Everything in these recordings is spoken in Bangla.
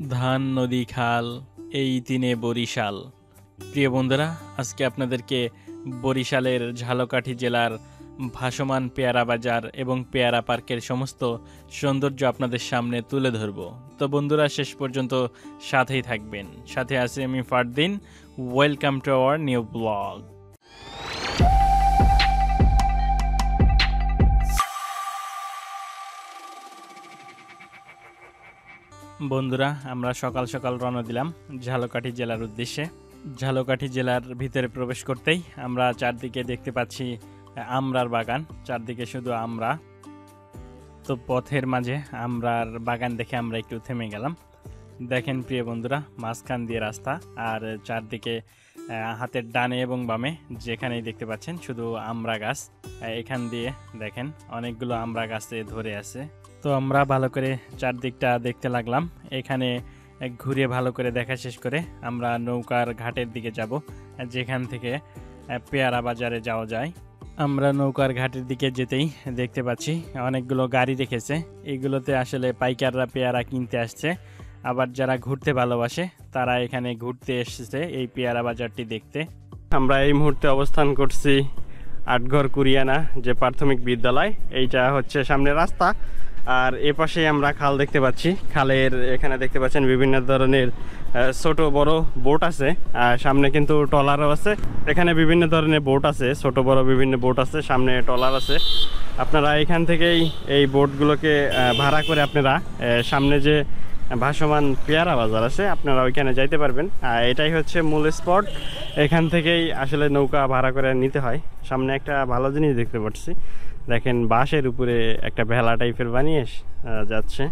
ধান নদী খাল এই তিনে বরিশাল। প্রিয় বন্ধুরা, আজকে আপনাদেরকে বরিশালের ঝালকাঠি জেলার ভাসমান পেয়ারা বাজার এবং পেয়ারা পার্কের সমস্ত সৌন্দর্য আপনাদের সামনে তুলে ধরব। তো বন্ধুরা, শেষ পর্যন্ত সাথেই থাকবেন। সাথে আছি আমি Fardin. Welcome to our new blog. বন্ধুরা, আমরা সকাল সকাল রওনা দিলাম ঝালকাঠি জেলার উদ্দেশ্যে। ঝালকাঠি জেলার ভিতরে প্রবেশ করতেই আমরা চারদিকে দেখতে পাচ্ছি আমরার বাগান, চারদিকে শুধু আমরা। তো পথের মাঝে আমরার বাগান দেখে আমরা একটু থেমে গেলাম। দেখেন প্রিয় বন্ধুরা, মাঝখান দিয়ে রাস্তা, আর চারদিকে হাতের ডানে এবং বামে যেখানেই দেখতে পাচ্ছেন শুধু আমড়া গাছ। এখান দিয়ে দেখেন অনেকগুলো আমড়া গাছে ধরে আছে। তো আমরা ভালো করে চারদিকটা দেখতে লাগলাম। এখানে ঘুরে ভালো করে দেখা শেষ করে আমরা নৌকার ঘাটের দিকে যাব, যেখান থেকে পেয়ারা বাজারে যাওয়া যায়। আমরা নৌকার ঘাটের দিকে যেতেই দেখতে পাচ্ছি অনেকগুলো গাড়ি রেখেছে। এইগুলোতে আসলে পাইকাররা পেয়ারা কিনতে আসছে, আবার যারা ঘুরতে ভালোবাসে তারা এখানে ঘুরতে এসেছে এই পেয়ারা বাজারটি দেখতে। আমরা এই মুহূর্তে অবস্থান করছি আটঘর কুরিয়ানা যে প্রাথমিক বিদ্যালয়, এইটা হচ্ছে সামনে রাস্তা। আর এপাশে আমরা খাল দেখতে পাচ্ছি। খালের এখানে দেখতে পাচ্ছেন বিভিন্ন ধরনের ছোট বড় বোট আছে, আর সামনে কিন্তু ট্রলারও আছে। এখানে বিভিন্ন ধরনের বোট আছে, ছোট বড় বিভিন্ন বোট আছে, সামনে ট্রলার আছে। আপনারা এখান থেকেই এই বোটগুলোকে ভাড়া করে আপনারা সামনে যে ভাসমান পেয়ারা বাজার আছে আপনারা ওইখানে যাইতে পারবেন। এটাই হচ্ছে মূল স্পট। এখান থেকেই আসলে নৌকা ভাড়া করে নিতে হয়। সামনে একটা ভালো জিনিস দেখতে পাচ্ছি, দেখেন বাঁশের উপরে একটা ভেলা টাইপের বানিয়ে যাচ্ছে।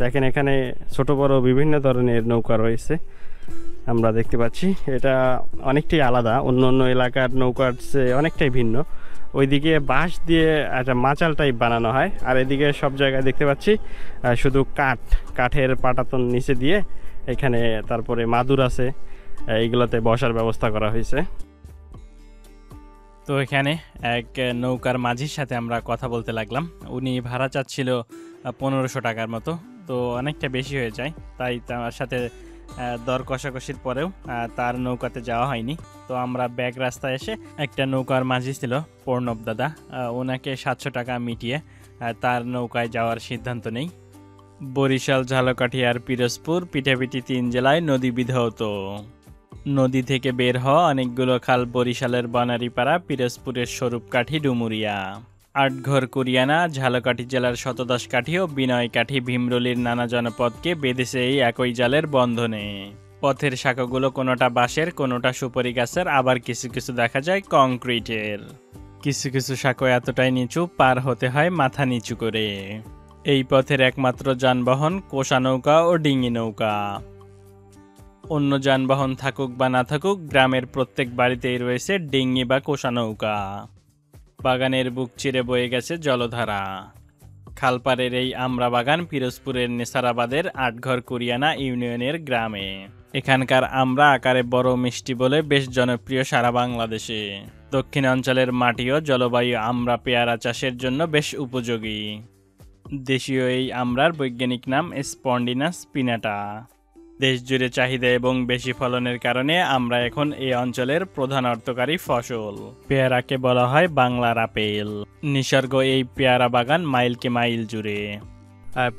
দেখেন এখানে ছোট বড় বিভিন্ন ধরনের নৌকা রয়েছে আমরা দেখতে পাচ্ছি। এটা অনেকটাই আলাদা, অন্য অন্য এলাকার নৌকার চেয়ে অনেকটাই ভিন্ন। ওইদিকে বাঁশ দিয়ে একটা মাচাল টাইপ বানানো হয়, আর এদিকে সব জায়গায় দেখতে পাচ্ছি শুধু কাঠের পাটাতন নিচে দিয়ে এখানে তারপরে মাদুর আছে, এইগুলোতে বসার ব্যবস্থা করা হয়েছে। তো এখানে এক নৌকার মাঝির সাথে আমরা কথা বলতে লাগলাম। উনি ভাড়া চাচ্ছিল 1500 টাকার মতো, তো অনেকটা বেশি হয়ে যায়। তাই তার সাথে দর কষাকষির পরেও তার নৌকাতে যাওয়া হয়নি। তো আমরা ব্যাক রাস্তায় এসে একটা নৌকার মাঝি ছিল প্রণব দাদা, ওনাকে 700 টাকা মিটিয়ে তার নৌকায় যাওয়ার সিদ্ধান্ত নেই। বরিশাল, ঝালকাঠি আর পিরোজপুর পিঠাপিঠি 3 জেলায় নদী বিধৌত। নদী থেকে বের হওয়া অনেকগুলো খাল বরিশালের বনারীপাড়া, পিরোজপুরের স্বরূপকাঠি, ডুমুরিয়া, আটঘর কুরিয়ানা, ঝালকাঠি জেলার শতদশকাঠি ও বিনয়কাঠি, ভীমরুলির নানা জনপদকে বেঁধেছে এই একই জালের বন্ধনে। পথের শাখাগুলো কোনোটা বাঁশের, কোনোটা সুপারি গাছের, আবার কিছু কিছু দেখা যায় কংক্রিটের। কিছু কিছু শাখা এতটাই নিচু, পার হতে হয় মাথা নিচু করে। এই পথের একমাত্র যানবাহন কোষা নৌকা ও ডিঙি নৌকা। অন্য যানবাহন থাকুক বা না থাকুক, গ্রামের প্রত্যেক বাড়িতেই রয়েছে ডিঙি বা কোষা নৌকা। বাগানের বুক চিরে বয়ে গেছে জলধারা। খালপাড়ের এই আমড়া বাগান পিরোজপুরের নেসারাবাদের আটঘর কুরিয়ানা ইউনিয়নের গ্রামে। এখানকার আমড়া আকারে বড়, মিষ্টি বলে বেশ জনপ্রিয় সারা বাংলাদেশে। দক্ষিণাঞ্চলের মাটি ও জলবায়ু আমড়া পেয়ারা চাষের জন্য বেশ উপযোগী। দেশীয় এই আমড়ার বৈজ্ঞানিক নাম স্পন্ডিনাস পিনাটা। দেশ জুড়ে চাহিদা এবং বেশি ফলনের কারণে আমরা এখন এই অঞ্চলের প্রধান অর্থকারী ফসল। পেয়ারাকে বলা হয় বাংলার আপেল। নিসর্গ এই পেয়ারা বাগান মাইলকে মাইল জুড়ে।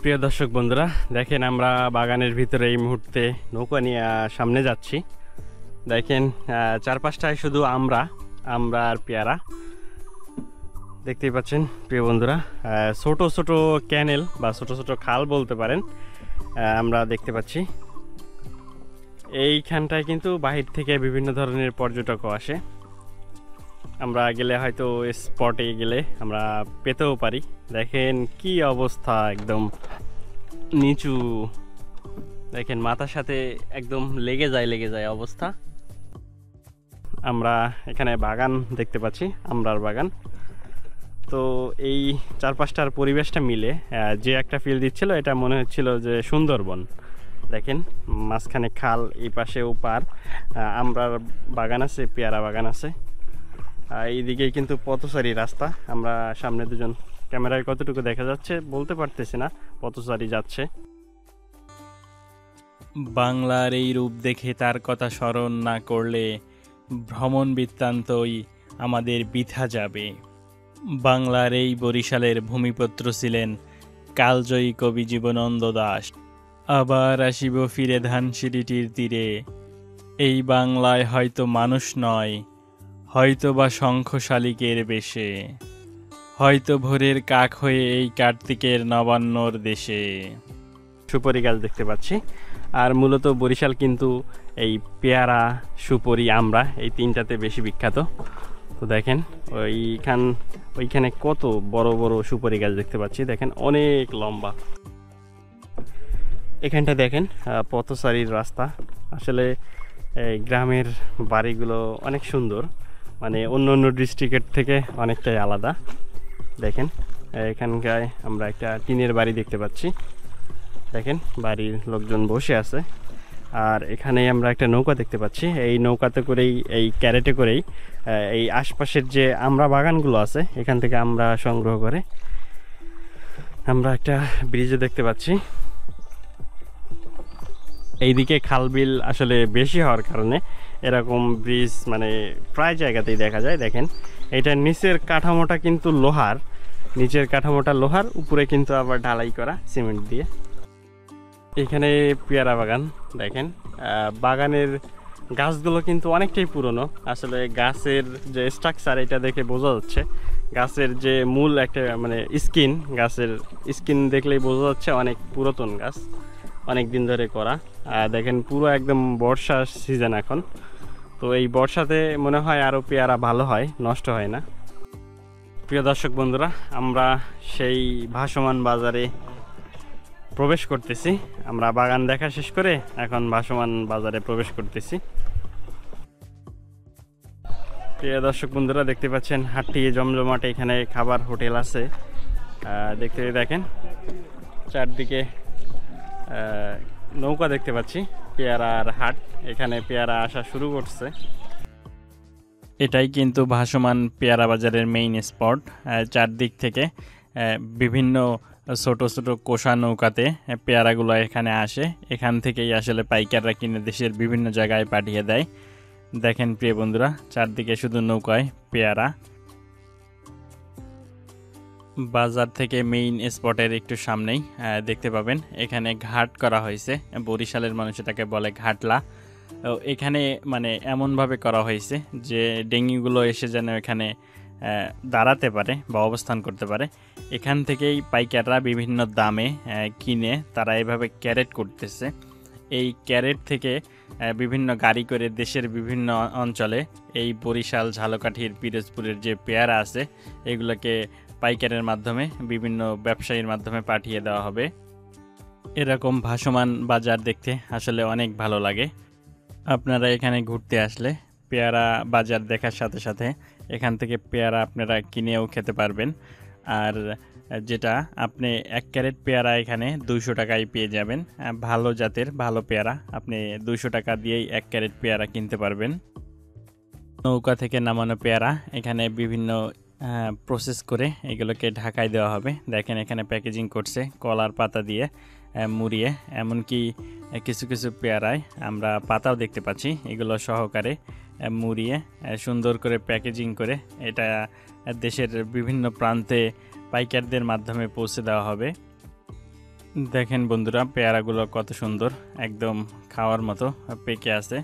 প্রিয় দর্শক বন্ধুরা, দেখেন আমরা বাগানের ভিতরে এই মুহূর্তে নৌকা নিয়ে সামনে যাচ্ছি। দেখেন চারপাশটায় শুধু আমরা আর পেয়ারা দেখতেই পাচ্ছেন। প্রিয় বন্ধুরা, ছোট ছোট ক্যানেল বা ছোট ছোট খাল বলতে পারেন আমরা দেখতে পাচ্ছি। এইখানটায় কিন্তু বাহির থেকে বিভিন্ন ধরনের পর্যটকও আসে। আমরা গেলে হয়তো স্পটে গেলে আমরা পেতেও পারি। দেখেন কি অবস্থা, একদম নিচু। দেখেন মাথার সাথে একদম লেগে যায় অবস্থা। আমরা এখানে বাগান দেখতে পাচ্ছি, আমরার বাগান। তো এই চারপাশটার পরিবেশটা মিলে যে একটা ফিল দিচ্ছিল, এটা মনে হচ্ছিল যে সুন্দরবন। দেখেন মাঝখানে খাল, এই পাশে ওপার আমরার বাগান আছে, পেয়ারা বাগান আছে। এইদিকে কিন্তু পথচারী রাস্তা। আমরা সামনে দুজন, ক্যামেরায় কতটুকু দেখা যাচ্ছে বলতে পারতেছি না, পথচারী যাচ্ছে। বাংলার এই রূপ দেখে তার কথা স্মরণ না করলে ভ্রমণ বৃত্তান্তই আমাদের বৃথা যাবে। বাংলার এই বরিশালের ভূমিপুত্র ছিলেন কালজয়ী কবি জীবনানন্দ দাশ। আবার আসিব ফিরে ধানসিঁড়িটির তীরে, এই বাংলায় হয়তো মানুষ নয়, হয়তো বা শঙ্খ শালিকের বেশে, হয়তো ভোরের কাক হয়ে এই কার্তিকের নবান্নর দেশে। সুপারি গাছ দেখতে পাচ্ছি। আর মূলত বরিশাল কিন্তু এই পেয়ারা, সুপারি, আমরা এই তিনটাতে বেশি বিখ্যাত। তো দেখেন ওইখানে কত বড় বড় সুপারি গাছ দেখতে পাচ্ছি, দেখেন অনেক লম্বা। এখানটা দেখেন পথচারীর রাস্তা। আসলে এই গ্রামের বাড়িগুলো অনেক সুন্দর, মানে অন্য অন্য ডিস্ট্রিক্টের থেকে অনেকটাই আলাদা। দেখেন এখানকায় আমরা একটা টিনের বাড়ি দেখতে পাচ্ছি, দেখেন বাড়ির লোকজন বসে আছে। আর এখানে আমরা একটা নৌকা দেখতে পাচ্ছি, এই নৌকাতে করেই, এই ক্যারেটে করেই এই আশপাশের যে আমরা বাগানগুলো আছে এখান থেকে আমরা সংগ্রহ করে আমরা একটা ব্রিজে দেখতে পাচ্ছি। এইদিকে খালবিল আসলে বেশি হওয়ার কারণে এরকম ব্রিজ মানে প্রায় জায়গাতেই দেখা যায়। দেখেন এটার নিচের কাঠামোটা কিন্তু লোহার, নিচের কাঠামোটা লোহার, উপরে কিন্তু আবার ঢালাই করা সিমেন্ট দিয়ে। এখানে পেয়ারা বাগান দেখেন, বাগানের গাছগুলো কিন্তু অনেকটাই পুরনো। আসলে গাছের যে স্ট্রাকচার এটা দেখে বোঝা যাচ্ছে, গাছের যে মূল একটা মানে স্কিন, গাছের স্কিন দেখলেই বোঝা যাচ্ছে অনেক পুরাতন গাছ, অনেক দিন ধরে করা। আর দেখেন পুরো একদম বর্ষার সিজন এখন, তো এই বর্ষাতে মনে হয় আরও পেয়ারা ভালো হয়, নষ্ট হয় না। প্রিয় দর্শক বন্ধুরা, আমরা সেই ভাসমান বাজারে প্রবেশ করতেছি। আমরা বাগান দেখা শেষ করে এখন ভাসমান বাজারে প্রবেশ করতেছি। প্রিয় দর্শক বন্ধুরা, দেখতে পাচ্ছেন হাটটি জমজমাটে, এখানে খাবার হোটেল আছে। দেখেন চারদিকে নৌকা দেখতে পাচ্ছি, পেয়ারার হাট, এখানে পেয়ারা আসা শুরু করছে। এটাই কিন্তু ভাসমান পেয়ারা বাজারের মেইন স্পট। চারদিক থেকে বিভিন্ন ছোট ছোট কোষা নৌকাতে পেয়ারাগুলো এখানে আসে, এখান থেকেই আসলে পাইকাররা কিনে দেশের বিভিন্ন জায়গায় পাঠিয়ে দেয়। দেখেন প্রিয় বন্ধুরা, চারদিকে শুধু নৌকায় পেয়ারা। বাজার থেকে মেইন স্পটের একটু সামনেই দেখতে পাবেন এখানে ঘাট করা হয়েছে, বরিশালের মানুষ এটাকে বলে ঘাটলা। এখানে মানে এমনভাবে করা হয়েছে যে ডেঙ্গিগুলো এসে যেন এখানে দাঁড়াতে পারে বা অবস্থান করতে পারে। এখান থেকেই পাইকাররা বিভিন্ন দামে কিনে তারা এভাবে ক্যারেট করতেছে। এই ক্যারেট থেকে বিভিন্ন গাড়ি করে দেশের বিভিন্ন অঞ্চলে এই বরিশাল, ঝালকাঠির, পিরোজপুরের যে পেয়ারা আছে এগুলোকে পাইকারের মাধ্যমে বিভিন্ন ব্যবসায়ীর মাধ্যমে পাঠিয়ে দেওয়া হবে। এরকম ভাসমান বাজার দেখতে আসলে অনেক ভালো লাগে। আপনারা এখানে ঘুরতে আসলে পেয়ারা বাজার দেখার সাথে সাথে এখান থেকে পেয়ারা আপনারা কিনেও খেতে পারবেন। আর যেটা আপনি 1 ক্যারেট পেয়ারা এখানে 200 টাকায় পেয়ে যাবেন। ভালো জাতের ভালো পেয়ারা আপনি 200 টাকা দিয়েই 1 ক্যারেট পেয়ারা কিনতে পারবেন। নৌকা থেকে নামানো পেয়ারা এখানে বিভিন্ন প্রসেস করে এগুলোকে ঢাকায় দেওয়া হবে। দেখেন এখানে প্যাকেজিং করছে কলার পাতা দিয়ে মুড়িয়ে, এমনকি কিছু কিছু পেয়ারায় আমরা পাতাও দেখতে পাচ্ছি, এগুলো সহকারে মুড়িয়ে সুন্দর করে প্যাকেজিং করে এটা দেশের বিভিন্ন প্রান্তে পাইকারদের মাধ্যমে পৌঁছে দেওয়া হবে। দেখেন বন্ধুরা, পেয়ারাগুলো কত সুন্দর, একদম খাওয়ার মতো পেকে আছে।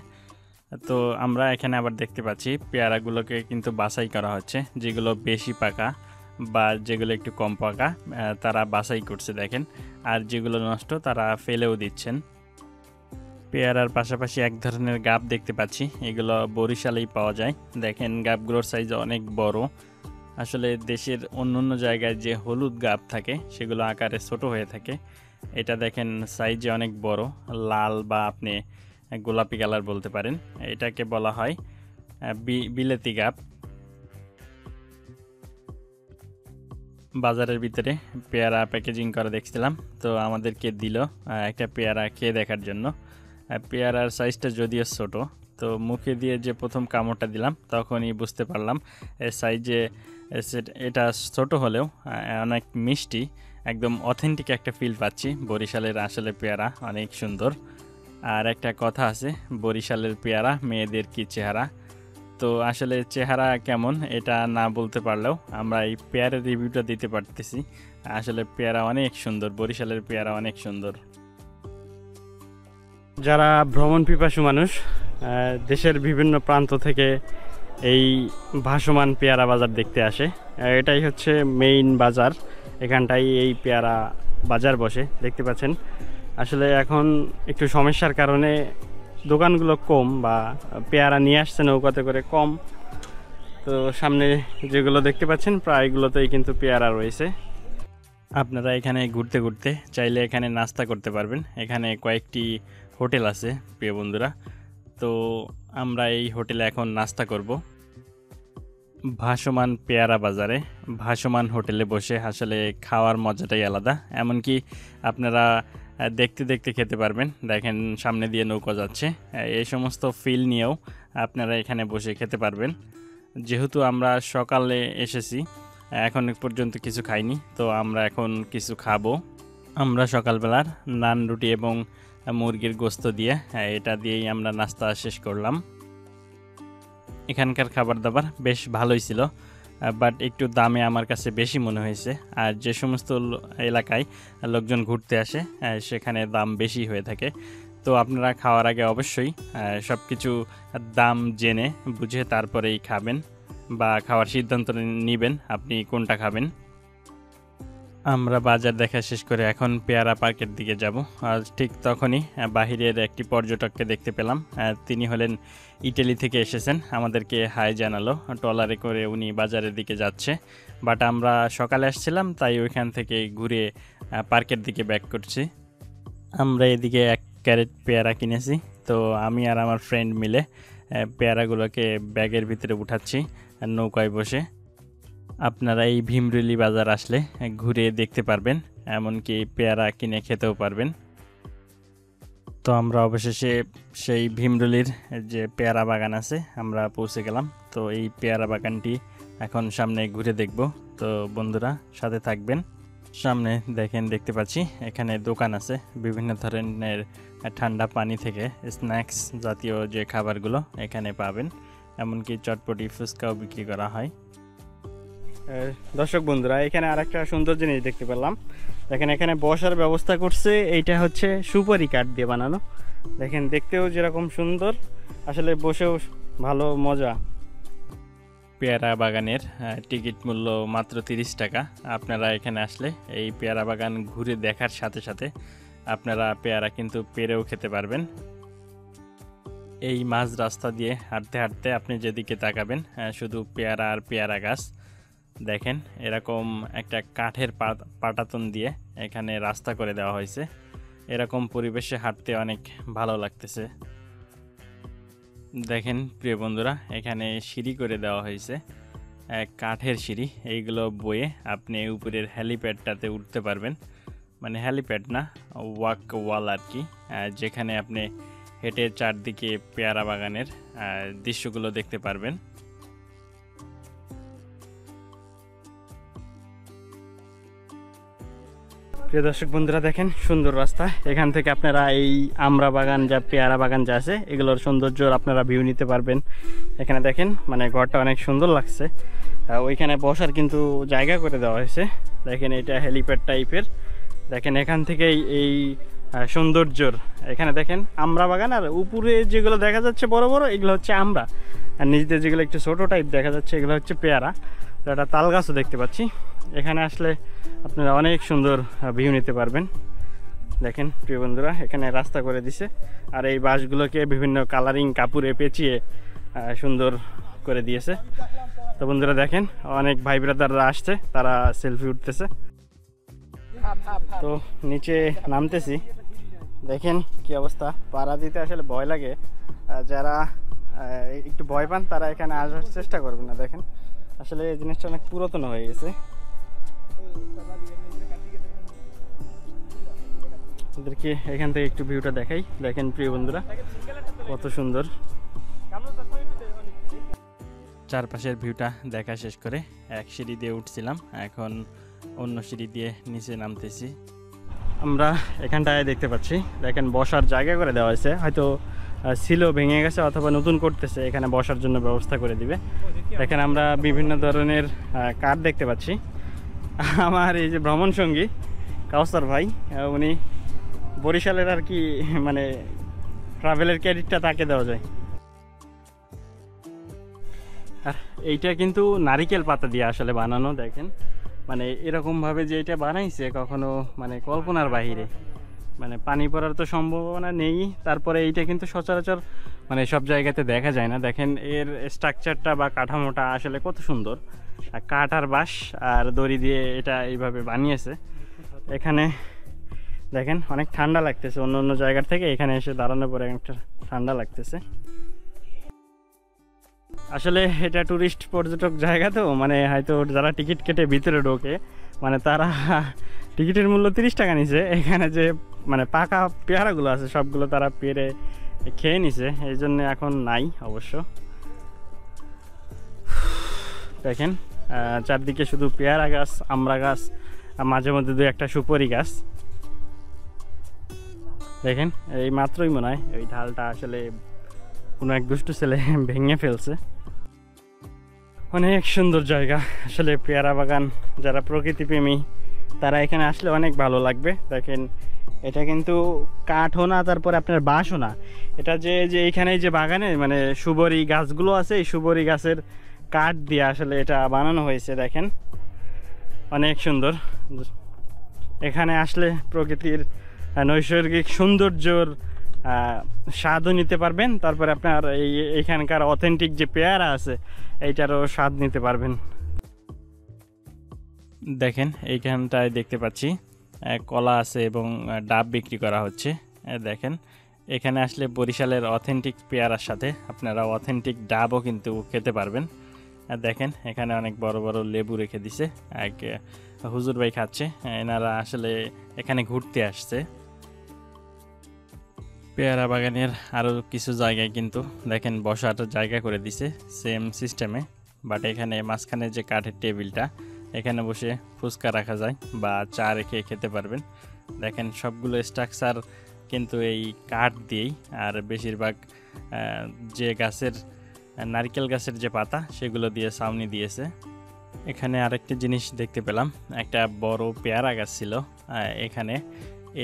তো আমরা এখানে আবার দেখতে পাচ্ছি পেয়ারাগুলোকে কিন্তু বাছাই করা হচ্ছে, যেগুলো বেশি পাকা বা যেগুলো একটু কম পাকা তারা বাছাই করছে দেখেন, আর যেগুলো নষ্ট তারা ফেলেও দিচ্ছেন। পেয়ারার পাশাপাশি এক ধরনের গাব দেখতে পাচ্ছি, এগুলো বরিশালেই পাওয়া যায়। দেখেন গাবগুলোর সাইজ অনেক বড়। আসলে দেশের অন্য জায়গায় যে হলুদ গাব থাকে সেগুলো আকারে ছোট হয়ে থাকে, এটা দেখেন সাইজে অনেক বড়, লাল বা আপনি গোলাপি কালার বলতে পারেন, এটাকে বলা হয় বিলেতি গাব। বাজারের ভিতরে পেয়ারা প্যাকেজিং করে দেখছিলাম, তো আমাদেরকে দিল একটা পেয়ারা খেয়ে দেখার জন্য। পেয়ারার সাইজটা যদিও ছোট, তো মুখে দিয়ে যে প্রথম কামড়টা দিলাম তখনই বুঝতে পারলাম সাইজে এটা ছোট হলেও অনেক মিষ্টি, একদম অথেন্টিক একটা ফিল পাচ্ছি। বরিশালের আসলে পেয়ারা অনেক সুন্দর। আর একটা কথা আছে, বরিশালের পেয়ারা মেয়েদের কি চেহারা। তো আসলে চেহারা কেমন এটা না বলতে পারলেও আমরা এই পেয়ারের রিভিউটা দিতে পারতেছি। আসলে পেয়ারা অনেক সুন্দর, বরিশালের পেয়ারা অনেক সুন্দর। যারা ভ্রমণ পিপাসু মানুষ দেশের বিভিন্ন প্রান্ত থেকে এই ভাসমান পেয়ারা বাজার দেখতে আসে। এটাই হচ্ছে মেইন বাজার, এখানটাই এই পেয়ারা বাজার বসে দেখতে পাচ্ছেন। আসলে এখন একটু সমস্যার কারণে দোকানগুলো কম, বা পেয়ারা নিয়ে আসছে নৌকাতে করে কম। তো সামনে যেগুলো দেখতে পাচ্ছেন প্রায়গুলোতেই কিন্তু পেয়ারা রয়েছে। আপনারা এখানে ঘুরতে ঘুরতে চাইলে এখানে নাস্তা করতে পারবেন। এখানে কয়েকটি হোটেল আছে প্রিয় বন্ধুরা। তো আমরা এই হোটেলে এখন নাস্তা করব। ভাসমান পেয়ারা বাজারে ভাসমান হোটেলে বসে আসলে খাওয়ার মজাটাই আলাদা। এমনকি আপনারা দেখতে দেখতে খেতে পারবেন। দেখেন সামনে দিয়ে নৌকা যাচ্ছে, এই সমস্ত ফিল নিয়েও আপনারা এখানে বসে খেতে পারবেন। যেহেতু আমরা সকালে এসেছি, এখন পর্যন্ত কিছু খাইনি, তো আমরা এখন কিছু খাবো। আমরা সকালবেলার নান রুটি এবং মুরগির গোস্ত দিয়ে এটা দিয়েই আমরা নাস্তা শেষ করলাম। এখানকার খাবার দাবার বেশ ভালোই ছিল, বাট একটু দামে আমার কাছে বেশি মনে হয়েছে। আর যে সমস্ত এলাকায় লোকজন ঘুরতে আসে সেখানে দাম বেশি হয়ে থাকে। তো আপনারা খাওয়ার আগে অবশ্যই সব কিছু দাম জেনে বুঝে তারপরেই খাবেন, বা খাওয়ার সিদ্ধান্ত নেবেন আপনি কোনটা খাবেন। আমরা বাজার দেখা শেষ করে এখন পেয়ারা পার্কের দিকে যাব। আর ঠিক তখনই বাহিরের একটি পর্যটককে দেখতে পেলাম। তিনি হলেন ইটালি থেকে এসেছেন, আমাদেরকে হাই জানালো। ট্রলারে করে উনি বাজারের দিকে যাচ্ছে, বাট আমরা সকালে আসছিলাম তাই ওইখান থেকে ঘুরে পার্কের দিকে ব্যাক করছি। আমরা এদিকে 1 ক্যারেট পেয়ারা কিনেছি। তো আমি আর আমার ফ্রেন্ড মিলে পেয়ারাগুলোকে ব্যাগের ভিতরে উঠাচ্ছি নৌকায় বসে। আপনারা এই ভীমরুলি বাজার আসলে ঘুরে দেখতে পারবেন, এমনকি পেয়ারা কিনে খেতেও পারবেন। তো আমরা অবশেষে সেই ভীমরুলির যে পেয়ারা বাগান আছে আমরা পৌঁছে গেলাম। তো এই পেয়ারা বাগানটি এখন সামনে ঘুরে দেখব। তো বন্ধুরা সাথে থাকবেন। সামনে দেখতে পাচ্ছি এখানে দোকান আছে বিভিন্ন ধরনের ঠান্ডা পানি থেকে স্ন্যাক্স জাতীয় যে খাবারগুলো এখানে পাবেন, এমনকি চটপটি ফুচকাও বিক্রি করা হয়। দর্শক বন্ধুরা, এখানে আরেকটা সুন্দর জিনিস দেখতে পেলাম। দেখেন এখানে বসার ব্যবস্থা করছে, এইটা হচ্ছে সুপারি কাঠ দিয়ে বানানো। দেখেন দেখতেও যেরকম সুন্দর, আসলে বসেও ভালো মজা। পেয়ারা বাগানের টিকিট মূল্য মাত্র 30 টাকা। আপনারা এখানে আসলে এই পেয়ারা বাগান ঘুরে দেখার সাথে সাথে আপনারা পেয়ারা কিন্তু পেরেও খেতে পারবেন। এই মাঝ রাস্তা দিয়ে হাঁটতে হাঁটতে আপনি যেদিকে তাকাবেন শুধু পেয়ারা আর পেয়ারা গাছ। দেখেন এরকম একটা কাঠের পাটাতন দিয়ে এখানে রাস্তা করে দেওয়া হয়েছে। এরকম পরিবেশে হাঁটতে অনেক ভালো লাগতেছে। দেখেন প্রিয় বন্ধুরা, এখানে সিঁড়ি করে দেওয়া হয়েছে, কাঠের সিঁড়ি। এইগুলো বয়ে আপনি উপরের হেলিপ্যাডটাতে উঠতে পারবেন। মানে হেলিপ্যাড না, ওয়াক ওয়াল আর কি, যেখানে আপনি হেঁটে চারদিকে পেয়ারা বাগানের দৃশ্যগুলো দেখতে পারবেন। প্রিয় দর্শক বন্ধুরা, দেখেন সুন্দর রাস্তা। এখান থেকে আপনারা এই আমড়া বাগান যা পেয়ারা বাগান যা আছে এগুলোর সৌন্দর্য আপনারা ভিউ নিতে পারবেন। এখানে দেখেন মানে ঘরটা অনেক সুন্দর লাগছে। ওইখানে বসার কিন্তু জায়গা করে দেওয়া হয়েছে। দেখেন এটা হেলিপ্যাড টাইপের। দেখেন এখান থেকেই এই সৌন্দর্যর, এখানে দেখেন আমড়া বাগান, আর উপরে যেগুলো দেখা যাচ্ছে বড় বড় এগুলো হচ্ছে আমড়া, আর নিচে যেগুলো একটু ছোটো টাইপ দেখা যাচ্ছে এগুলো হচ্ছে পেয়ারা। তো একটা তাল গাছও দেখতে পাচ্ছি। এখানে আসলে আপনারা অনেক সুন্দর ভিউ নিতে পারবেন। দেখেন প্রিয় বন্ধুরা, এখানে রাস্তা করে দিছে, আর এই বাঁশগুলোকে বিভিন্ন কালারিং কাপড়ে পেঁচিয়ে সুন্দর করে দিয়েছে। তো বন্ধুরা দেখেন অনেক ভাই ব্রাদাররা আসছে, তারা সেলফি উঠতেছে। তো নিচে নামতেছি, দেখেন কি অবস্থা। পাড়া দিতে আসলে ভয় লাগে, যারা একটু ভয় পান তারা এখানে আসার চেষ্টা করবেন না। দেখেন আসলে এই জিনিসটা অনেক পুরাতন হয়ে গেছে। ওদেরকে এখান থেকে একটু ভিউটা দেখাই। দেখেন প্রিয় বন্ধুরা কত সুন্দর। চারপাশের ভিউটা দেখা শেষ করে এক সিঁড়ি দিয়ে উঠছিলাম, এখন অন্য সিঁড়ি দিয়ে নিচে নামতেছি। আমরা এখানটায় দেখতে পাচ্ছি, দেখেন বসার জায়গা করে দেওয়া হয়েছে, হয়তো ছিল ভেঙে গেছে অথবা নতুন করতেছে, এখানে বসার জন্য ব্যবস্থা করে দিবে। দেখেন আমরা বিভিন্ন ধরনের কাঠ দেখতে পাচ্ছি। আমার এই যে ভ্রমণ সঙ্গী কাউসার ভাই, উনি বরিশালের আর কি মানে ট্রাভেলের ক্রেডিটটা তাকে দেওয়া যায়। আর এইটা কিন্তু নারিকেল পাতা দিয়ে আসলে বানানো, দেখেন মানে এরকমভাবে যে এটা বানাইছে কখনো মানে কল্পনার বাহিরে, মানে পানি পড়ার তো সম্ভাবনা নেই, তারপরে এইটা কিন্তু সচরাচর মানে সব জায়গাতে দেখা যায় না। দেখেন এর স্ট্রাকচারটা বা কাঠামোটা আসলে কত সুন্দর, আর কাঠ আর বাঁশ আর দড়ি দিয়ে এটা এইভাবে বানিয়েছে। এখানে দেখেন অনেক ঠান্ডা লাগতেছে, অন্য অন্য জায়গার থেকে এখানে এসে দাঁড়ানোর পরে একটা ঠান্ডা লাগতেছে। আসলে এটা টুরিস্ট পর্যটক জায়গা তো, মানে হয়তো যারা টিকিট কেটে ভিতরে ঢোকে মানে তারা টিকিটের মূল্য 30 টাকা নিছে, এখানে যে মানে পাকা পেয়ারাগুলো আছে সবগুলো তারা পেরে খেয়ে নিছে, এই জন্য এখন নাই অবশ্য। দেখেন চারদিকে শুধু পেয়ারা গাছ, আমড়া গাছ, আর মাঝে মধ্যে দু একটা সুপারি গাছ। দেখেন এই মাত্রই মনে হয় ওই ঢালটা আসলে কোনো এক দুষ্টু ছেলে ভেঙে ফেলছে। অনেক সুন্দর জায়গা আসলে পেয়ারা বাগান, যারা প্রকৃতিপ্রেমী তারা এখানে আসলে অনেক ভালো লাগবে। দেখেন এটা কিন্তু কাঠও না, তারপরে আপনার বাঁশও না, এটা যে যে এইখানে যে বাগানে মানে সুবরি গাছগুলো আছে, এই সুবরি গাছের কাঠ দিয়ে আসলে এটা বানানো হয়েছে। দেখেন অনেক সুন্দর, এখানে আসলে প্রকৃতির নৈসর্গিক সৌন্দর্যর স্বাদও নিতে পারবেন, তারপরে আপনার এইখানকার অথেন্টিক যে পেয়ারা আছে এইটারও স্বাদ নিতে পারবেন। দেখেন এইখানটায় দেখতে পাচ্ছি কলা আছে এবং ডাব বিক্রি করা হচ্ছে। দেখেন এখানে আসলে বরিশালের অথেন্টিক পেয়ারার সাথে আপনারা অথেন্টিক ডাবও কিন্তু খেতে পারবেন। দেখেন এখানে অনেক বড় বড় লেবু রেখে দিছে, এক হুজুর ভাই খাচ্ছে, এনারা আসলে এখানে ঘুরতে আসছে। পেয়ারা বাগানের আরও কিছু জায়গায় কিন্তু দেখেন বসার জায়গা করে দিছে সেম সিস্টেমে, বাট এখানে মাঝখানে যে কাঠের টেবিলটা এখানে বসে ফুচকা রাখা যায় বা চা রেখে খেতে পারবেন। দেখেন সবগুলো স্ট্রাকচার কিন্তু এই কাঠ দিয়েই, আর বেশিরভাগ যে গাছের নারকেল গাছের যে পাতা সেগুলো দিয়ে ছাউনি দিয়েছে। এখানে আরেকটি জিনিস দেখতে পেলাম, একটা বড় পেয়ারা গাছ ছিল এখানে,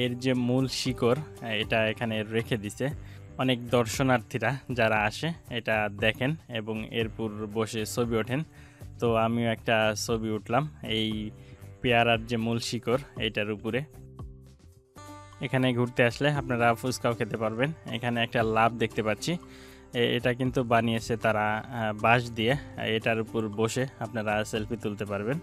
এর যে মূল শিকড় এটা এখানে রেখে দিছে। অনেক দর্শনার্থীরা যারা আসে এটা দেখেন এবং এরপর বসে ছবি ওঠেন, তো আমিও একটা ছবি উঠলাম এই পেয়ারার যে মূল শিকড় এইটার উপরে। এখানে ঘুরতে আসলে আপনারা ফুচকাও খেতে পারবেন। এখানে একটা লাভ দেখতে পাচ্ছি, এটা কিন্তু বানিয়েছে তারা বাঁশ দিয়ে, এটার উপর বসে আপনারা সেলফি তুলতে পারবেন।